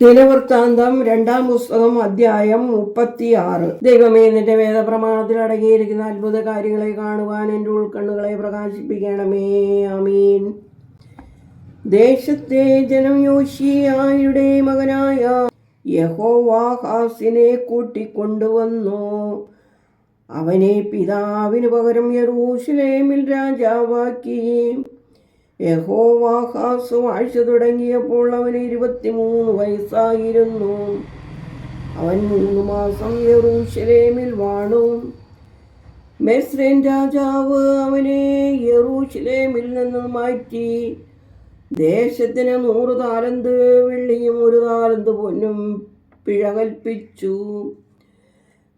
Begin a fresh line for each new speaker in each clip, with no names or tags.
ദിനവൃത്താന്തം 2-ാം പുസ്തകം അധ്യായം 36. ദൈവമേ, നിന്റെ വേദപ്രമാണത്തിൽ അടങ്ങിയിരിക്കുന്ന അത്ഭുത കാര്യങ്ങളെ കാണുവാൻ എൻ്റെ ഉൾക്കണ്ണുകളെ പ്രകാശിപ്പിക്കണമേ. ആമീൻ. ദേശത്തെ ജനം യോശിയായുടെ മകനായ യെഹോവാഹാസിനെ കൂട്ടിക്കൊണ്ടുവന്നു. അവനെ പിതാവിന് പകരം യെരൂശലേമിൽ രാജാവാക്കി. യെഹോവാഹാസ് വാഴ്ച തുടങ്ങിയപ്പോൾ അവന് 23 വയസ്സായിരുന്നു. അവൻ 3 മാസം യെരൂശലേമിൽ വാണു. മെസ്രേൻ രാജാവ് അവനെ യെരൂശലേമിൽ നിന്ന് മാറ്റി ദേശത്തിന് 100 താലന്ത് വെള്ളിയും 1 താലന്ത് പൊന്നും പിഴ കൽപ്പിച്ചു.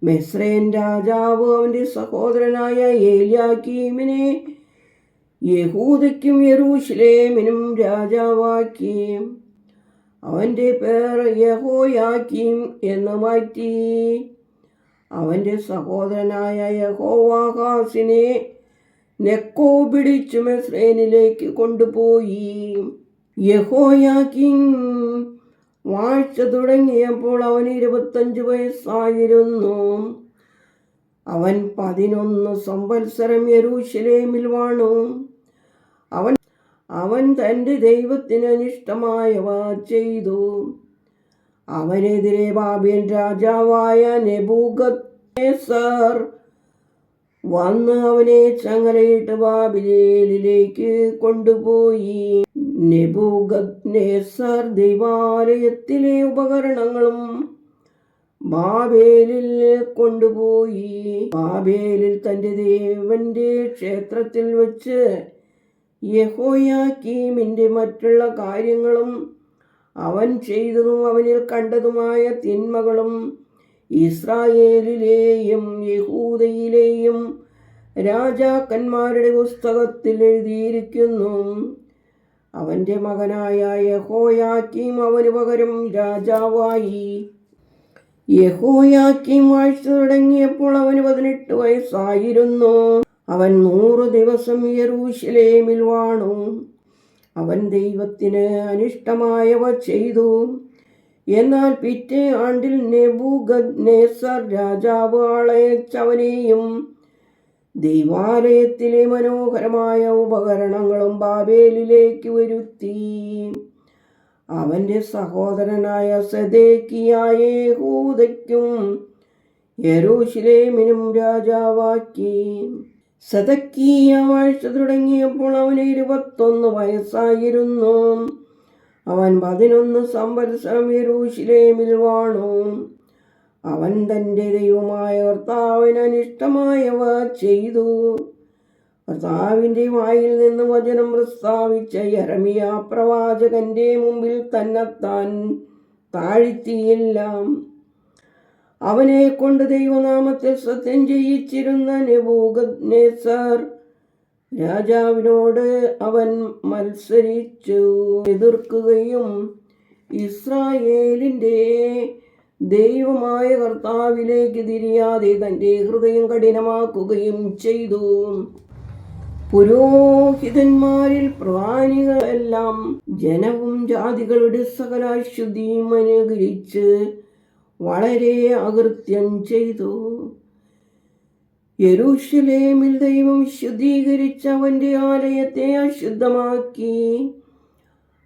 മെസ്രേൻ രാജാവ് അവൻ്റെ സഹോദരനായ ഏലിയാക്കീമിനെ യഹൂദയ്ക്കും യെരൂശലേമിനും രാജാവാക്കി. അവൻ്റെ പേർ യഹോയാക്കീം എന്ന് മാറ്റി. അവൻ്റെ സഹോദരനായ യെഹോവാഹാസിനെ നെക്കോ പിടിച്ചു മെസ്രേനിലേക്ക് കൊണ്ടുപോയി. യഹോയാക്കീം വാഴ്ച തുടങ്ങിയപ്പോൾ അവന് 25 വയസ്സായിരുന്നു. അവൻ 11 സംവത്സരം യെരൂശലേമിൽ വാണു. അവൻ തൻ്റെ ദൈവത്തിന് അനിഷ്ടമായവ ചെയ്തു. അവനെതിരെ ബാബേൽ രാജാവായ നെബൂഖദ്നേസർ വന്ന് അവനെ ചങ്ങലയിട്ട് ബാബിലേലിലേക്ക് കൊണ്ടുപോയി. നെബൂഖദ്നേസർ ദൈവാലയത്തിലെ ഉപകരണങ്ങളും ബാബേലിൽ കൊണ്ടുപോയി. ബാബേലിൽ തൻ്റെ ദേവന്റെ ക്ഷേത്രത്തിൽ വെച്ച് യഹോയാക്കീമിൻ്റെ മറ്റുള്ള കാര്യങ്ങളും അവൻ ചെയ്തതും അവനിൽ കണ്ടതുമായ തിന്മകളും ഇസ്രായേലിലെയും യഹൂദയിലെയും രാജാക്കന്മാരുടെ പുസ്തകത്തിൽ എഴുതിയിരിക്കുന്നു. അവൻ്റെ മകനായ യഹോയാക്കീം അവന് പകരം രാജാവായി. യഹോയാക്കീം വാഴ്ച തുടങ്ങിയപ്പോൾ അവന് 18 വയസ്സായിരുന്നു. അവൻ 100 ദിവസം യെരൂശലേമിൽ വാണു. അവൻ ദൈവത്തിന് അനിഷ്ടമായവ ചെയ്തു. എന്നാൽ പിറ്റേ ആണ്ടിൽ നെബൂഖദ്നേസർ രാജാവ് ആളയച്ചവനെയും ദൈവാലയത്തിലെ മനോഹരമായ ഉപകരണങ്ങളും ബാബേലിലേക്ക് വരുത്തി. അവൻ്റെ സഹോദരനായ സെദേക്കിയായ യഹൂദയ്ക്കും യെരൂശലേമിനും രാജാവാക്കി. സെദക്കിയ വാഴ്ച തുടങ്ങിയപ്പോൾ അവന് 21 വയസ്സായിരുന്നു. അവൻ 11 സംവത്സരം യെരൂശലേമിൽ വാണു. അവൻ തൻ്റെ ദൈവമായ കർത്താവിന് അനിഷ്ടമായവ ചെയ്തു. കർത്താവിൻ്റെ വായിൽ നിന്ന് വചനം പ്രസ്താവിച്ച യെരമിയ പ്രവാചകന്റെ മുമ്പിൽ തന്നെത്താൻ താഴ്ത്തിയില്ല. അവനെ കൊണ്ട് ദൈവനാമത്തിൽ സത്യം ചെയ്യിച്ചിരുന്ന നെബൂഖദ്നേസർ രാജാവിനോട് അവൻ മത്സരിച്ചു എതിർക്കുകയും ഇസ്രായേലിൻ്റെ ദൈവമായ കർത്താവിലേക്ക് തിരിയാതെ തൻ്റെ ഹൃദയം കഠിനമാക്കുകയും ചെയ്തു. പുരോഹിതന്മാരിൽ പ്രധാനികളെല്ലാം ജനവും ജാതികളുടെ സകല അശുദ്ധിയും അനുകരിച്ച് വളരെ അകൃത്യം ചെയ്തു. യെരൂശലേമിൽ ദൈവം ശുദ്ധീകരിച്ച അവൻ്റെ ആലയത്തെ അശുദ്ധമാക്കി.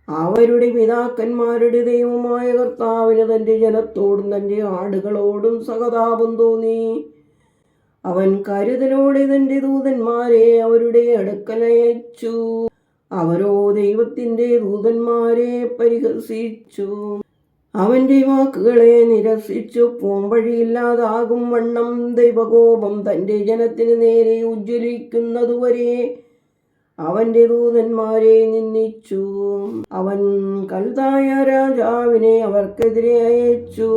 അവരുടെ പിതാക്കന്മാരുടെ ദൈവമായ കർത്താവിന് തൻ്റെ ജനത്തോടും തൻ്റെ ആടുകളോടും സഹതാപം തോന്നി. അവൻ കരുതലോടെ തൻ്റെ ദൂതന്മാരെ അവരുടെ അടുക്കലയച്ചു. അവരോ ദൈവത്തിൻ്റെ ദൂതന്മാരെ പരിഹസിച്ചു. അവൻ്റെ വാക്കുകളെ നിരസിച്ചു. പോംവഴിയില്ലാതാകും വണ്ണം ദൈവകോപം തൻ്റെ ജനത്തിന് നേരെ ഉജ്ജ്വലിക്കുന്നതുവരെ അവൻ്റെ ദൂതന്മാരെ നിന്ദിച്ചു. അവൻ കൽദായ രാജാവിനെ അവർക്കെതിരെ അയച്ചു.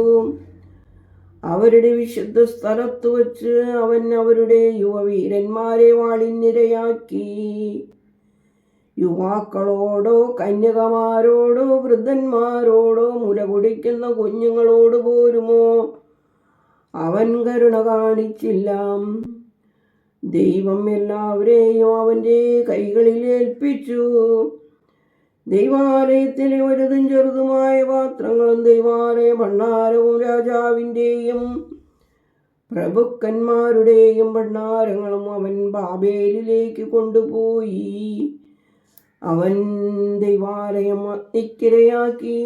അവരുടെ വിശുദ്ധ സ്ഥലത്ത് വച്ച് അവൻ അവരുടെ യുവവീരന്മാരെ വാളിനിരയാക്കി. യുവാക്കളോടോ കന്യകമാരോടോ വൃദ്ധന്മാരോടോ മുല കുടിക്കുന്ന കുഞ്ഞുങ്ങളോട് പോലുമോ അവൻ കരുണ കാണിച്ചില്ല. ദൈവം എല്ലാവരെയും അവൻ്റെ കൈകളിൽ ഏൽപ്പിച്ചു. ദൈവാലയത്തിലെ വലുതും ചെറുതുമായ പാത്രങ്ങളും ദൈവാലയ ഭണ്ഡാരവും രാജാവിൻ്റെയും പ്രഭുക്കന്മാരുടെയും ഭണ്ഡാരങ്ങളും അവൻ ബാബേലിലേക്ക് കൊണ്ടുപോയി. അവൻ ദൈവാലയം അഗ്നിക്കിരയാക്കി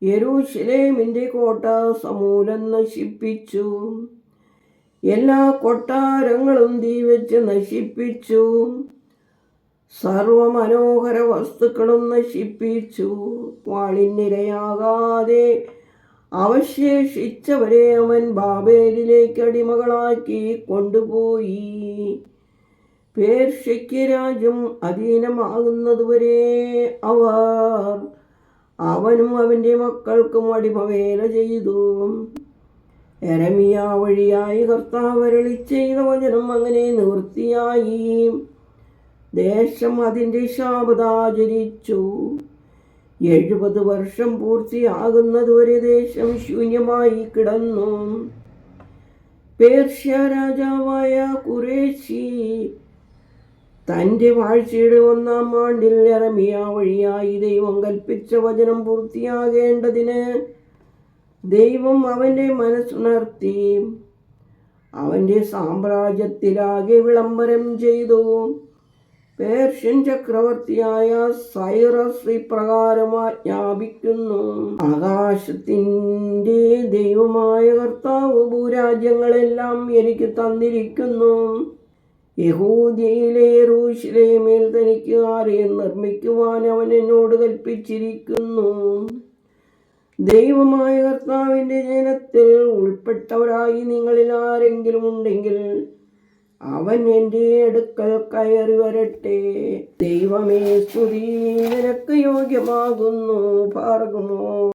യെരൂശലേമിൻ്റെ കോട്ട സമൂലം നശിപ്പിച്ചു. എല്ലാ കൊട്ടാരങ്ങളും തീ വെച്ച് നശിപ്പിച്ചു. സർവമനോഹര വസ്തുക്കളും നശിപ്പിച്ചു. വാളിനിരയാകാതെ അവശേഷിച്ചവരെ അവൻ ബാബേലിലേക്ക് അടിമകളാക്കി കൊണ്ടുപോയി. പേർഷ്യയ്ക്ക് രാജ്യം അധീനമാകുന്നതുവരെ അവർ അവനും അവൻ്റെ മക്കൾക്കും അടിമവേല ചെയ്തു. യെരമിയ വഴിയായി കർത്താവ് അരുളി ചെയ്ത വചനം അങ്ങനെ നിവൃത്തിയായി. ദേശം അതിൻ്റെ ശാപതാചരിച്ചു. 70 വർഷം പൂർത്തിയാകുന്നതുവരെ ദേശം ശൂന്യമായി കിടന്നു. പേർഷ്യ രാജാവായ ഖുറേശി തൻ്റെ വാഴ്ചയുടെ 1-ാം ആണ്ടിൽ യെരമിയ വഴിയായി ദൈവം കൽപ്പിച്ച വചനം പൂർത്തിയാകേണ്ടതിന് ദൈവം അവൻ്റെ മനസ്സുണർത്തി. അവൻ്റെ സാമ്രാജ്യത്തിലാകെ വിളംബരം ചെയ്തു. പേർഷ്യൻ ചക്രവർത്തിയായ സൈറസ് ഇപ്രകാരം ആജ്ഞാപിക്കുന്നു: ആകാശത്തിൻ്റെ ദൈവമായ കർത്താവ് ഭൂരാജ്യങ്ങളെല്ലാം എനിക്ക് തന്നിരിക്കുന്നു. യഹൂദയിലെ യെരൂശലേമിൽ തനിക്ക് ആലയം നിർമ്മിക്കുവാൻ അവൻ എന്നോട് കൽപ്പിച്ചിരിക്കുന്നു. ദൈവമായ കർത്താവിൻ്റെ ജനത്തിൽ ഉൾപ്പെട്ടവരായി നിങ്ങളിൽ ആരെങ്കിലും ഉണ്ടെങ്കിൽ അവൻ എൻ്റെ അടുക്കൽ കയറി വരട്ടെ. ദൈവമേ, സ്തുതി നിനക്ക് യോഗ്യമാകുന്നു. പാർക്കുമോ.